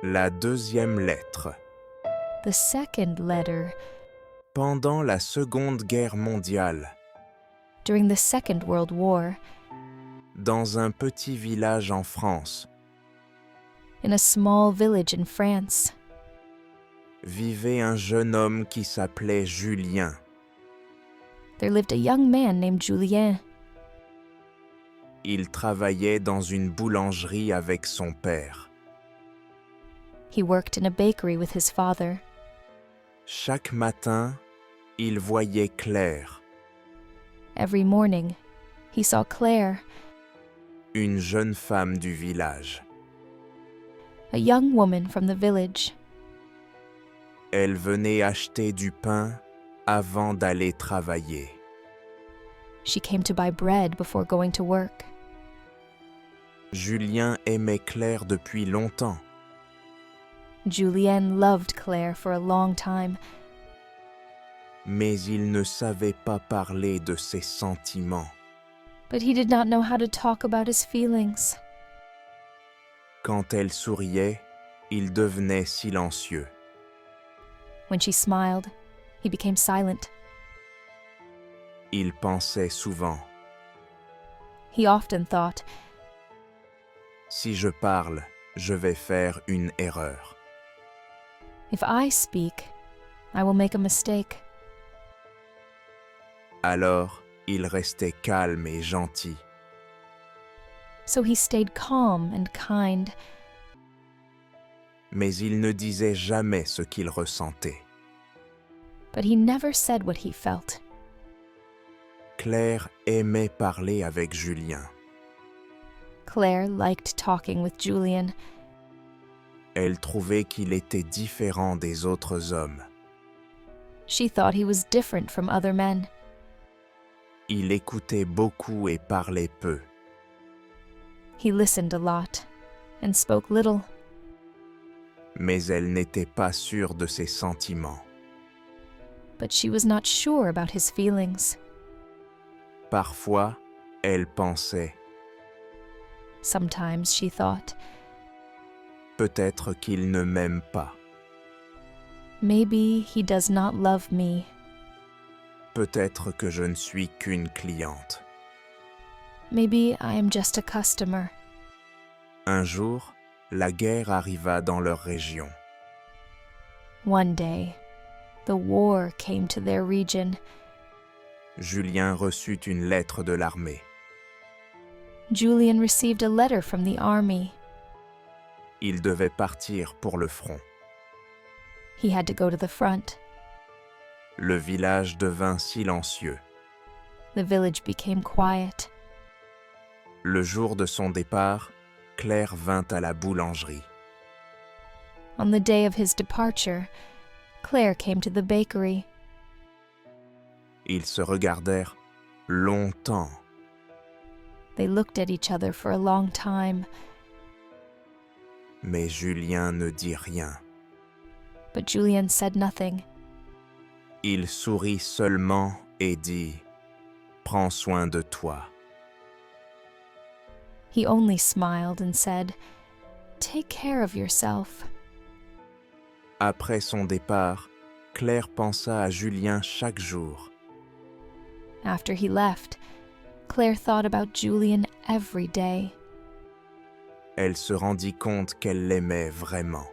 La deuxième lettre. The second letter. Pendant la Seconde Guerre mondiale, During the Second World War, dans un petit village en France, in a small village in France, vivait un jeune homme qui s'appelait Julien. there lived a young man named Julien. Il travaillait dans une boulangerie avec son père. He worked in a bakery with his father. Chaque matin, il voyait Claire, Every morning, he saw Claire, une jeune femme du village. a young woman from the village. Elle venait acheter du pain avant d'aller travailler. She came to buy bread before going to work. Julien aimait Claire depuis longtemps. Julien loved Claire for a long time, Mais il ne savait pas parler de ses sentiments. but he did not know how to talk about his feelings. Quand elle souriait, il devenait silencieux. When she smiled, he became silent. Il pensait souvent, He often thought, si je parle, je vais faire une erreur. if I speak, I will make a mistake. Alors, il restait calme et gentil. So he stayed calm and kind, Mais il ne disait jamais ce qu'il ressentait. but he never said what he felt. Claire aimait parler avec Julien. Claire liked talking with Julien. Elle trouvait qu'il était différent des autres hommes. She thought he was different from other men. Il écoutait beaucoup et parlait peu. He listened a lot and spoke little, Mais elle n'était pas sûre de ses sentiments. but she was not sure about his feelings. Parfois, elle pensait, Sometimes she thought, peut-être qu'il ne m'aime pas. maybe he does not love me. Peut-être que je ne suis qu'une cliente. Maybe I am just a customer. Un jour, la guerre arriva dans leur région. One day, the war came to their region. Julien reçut une lettre de l'armée. Julien received a letter from the army. Il devait partir pour le front. He had to go to the front. Le village devint silencieux. The village became quiet. Le jour de son départ, Claire vint à la boulangerie. On the day of his departure, Claire came to the bakery. Ils se regardèrent longtemps. They looked at each other for a long time, Mais Julien ne dit rien. but Julien said nothing. Il sourit seulement et dit « Prends soin de toi ». He only smiled and said, "Take care of yourself." Après son départ, Claire pensa à Julien chaque jour. After he left, Claire thought about Julien every day. Elle se rendit compte qu'elle l'aimait vraiment.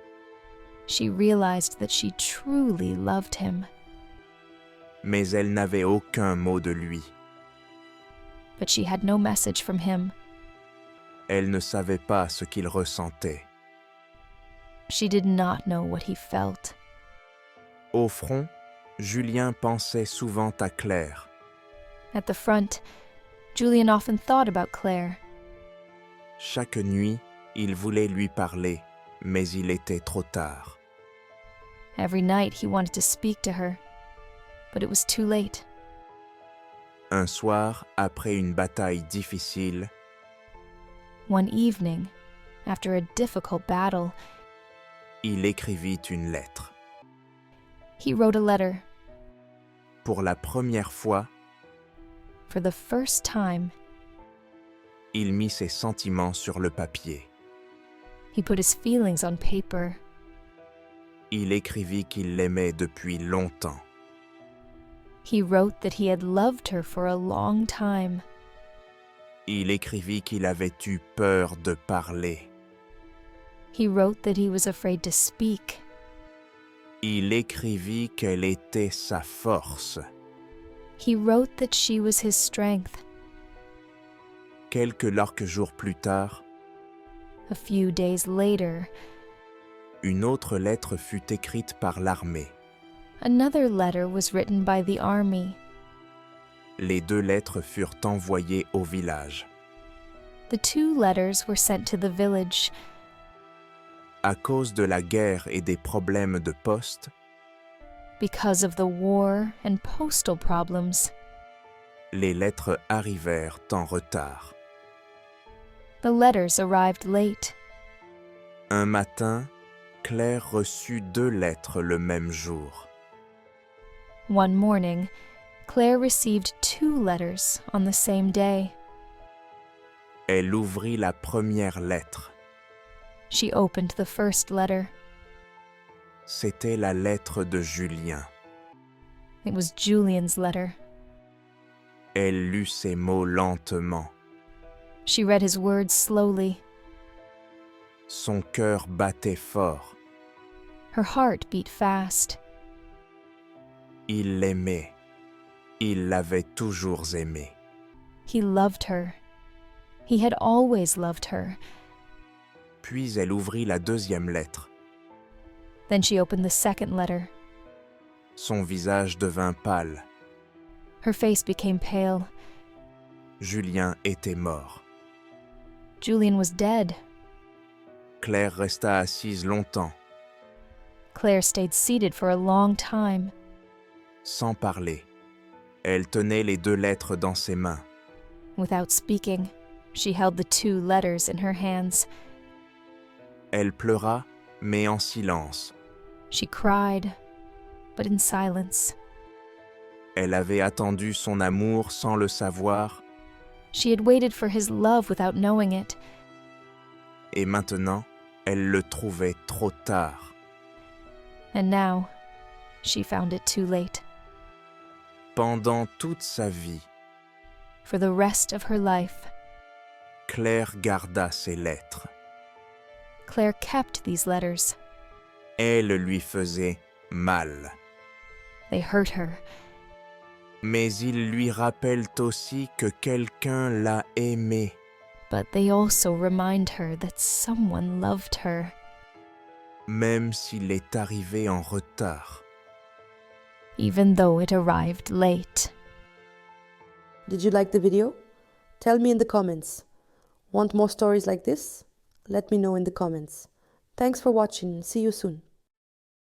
She realized that she truly loved him, Mais elle n'avait aucun mot de lui. but she had no message from him. Elle ne savait pas ce qu'il ressentait. She did not know what he felt. Au front, Julien pensait souvent à Claire. At the front, Julien often thought about Claire. Chaque nuit, il voulait lui parler, mais il était trop tard. Every night he wanted to speak to her, but it was too late. Un soir, après une bataille difficile, One evening, after a difficult battle, il écrivit une lettre. he wrote a letter. Pour la première fois, For the first time, il mit ses sentiments sur le papier. he He put his feelings on paper. Il écrivit qu'il l'aimait depuis longtemps. He wrote that he had loved her for a long time. Il écrivit qu'il avait eu peur de parler. He wrote that he was afraid to speak. Il écrivit qu'elle était sa force. He wrote that she was his strength. Quelques jours plus tard, A few days later, une autre lettre fut écrite par l'armée. another letter was written by the army. Les 2 lettres furent envoyées au village. The 2 letters were sent to the village. À cause de la guerre et des problèmes de poste, Because of the war and postal problems, les lettres arrivèrent en retard. the letters arrived late. Un matin, Claire reçut 2 lettres le même jour. One morning, Claire received 2 letters on the same day. Elle ouvrit la première lettre. She opened the first letter. C'était la lettre de Julien. It was Julian's letter. Elle lut ces mots lentement. She read his words slowly. Son cœur battait fort. Her heart beat fast. Il l'aimait. Il l'avait toujours aimée. He loved her. He had always loved her. Puis elle ouvrit la 2e lettre. Then she opened the second letter. Son visage devint pâle. Her face became pale. Julien était mort. Julian was dead. Claire resta assise longtemps, Claire stayed seated for a long time. sans parler. Elle tenait les 2 lettres dans ses mains. Without speaking, she held the 2 letters in her hands. Elle pleura, mais en silence. She cried, but in silence. Elle avait attendu son amour sans le savoir, She had waited for his love without knowing it, et maintenant, elle le trouvait trop tard. and now she found it too late. Pendant toute sa vie, For the rest of her life, Claire garda ces lettres. Claire kept these letters. Elles lui faisaient mal. They hurt her, Mais ils lui rappellent aussi que quelqu'un l'a aimée. but they also remind her that someone loved her, Même s'il est arrivé en retard. even though it arrived late. Did you like the video? Tell me in the comments. Want more stories like this? Let me know in the comments. Thanks for watching. See you soon.